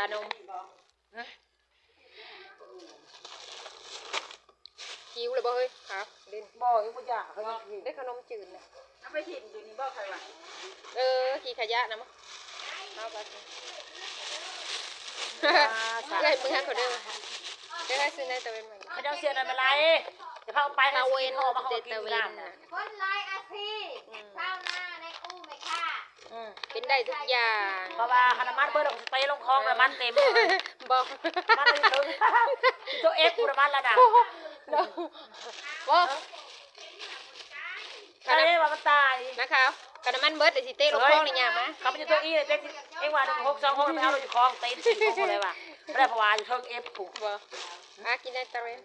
านมหิวเลยบ่เฮ้ยครับเล่น บ่ยังบ่อยากเขายังกิน ได้ขนมจืดนะ เอาไปถิ่มอยู่นี่บ่ใครว่า ขี่ขยะนะมั้งเอาไปสิเฮ้ยมึงฮักเขาเด้อเดี๋ยวให้ซื้อในตะเวนมา เขาจะเอาเสียนอะไรจะพาไป ตะเวน ห่อมาห่อ เด กิน ตะเว กัน น น่ะ คนไล่อาชีพเช้าหน้าในกู้ไม่ค่า เป็นได้ทุกอย่าง เพราะว่าคานามันเบิร์ดของสเปรย์ลงคลองแล้วมันเต็มเลย บอก มันเลยถึงตัวเอฟกูมันแล้วนะ บอก ใช่ว่ามันตาย นะคะกระมันเบิร์ดเดี๋ยวสิเต้ลงคลองนี่ยามะ เขาไม่ใช่ตัวอีเลยเจ๊เอ็งว่า1 6 2 6ไม่เอาเราอยู่คลองเต็มสิคลองเลยว่ะไม่ได้เพราะว่าอยู่เทิงเอฟกู บอกกินได้ตะเวน